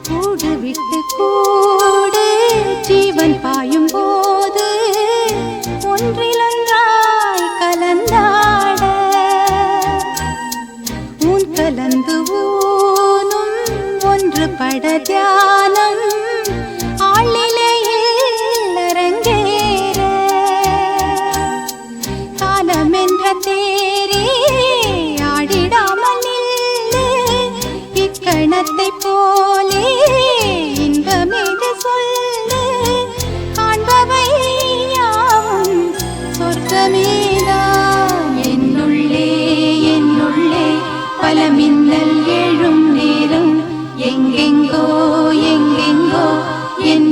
கூடு விட்டு கூடு ஜீவன் பாயும் போது ஒன்றிலொன்றாய் கலந்தாட ஊன் கலந்து ஊனும் ஒன்று பட தியானம் ஆளிலையில் அரங்கேற காலம் என்ற தேரே ஆடிடாமல் நில்லு இக்கணத்தை போலே இன்பமேது சொல்லு காண்பவை யாவும் சொர்க்கமேதான் என்னுள்ளே என்னுள்ளே பல மின்னல் எழும் நேரம் எங்கெங்கோ எங்கெங்கோ என்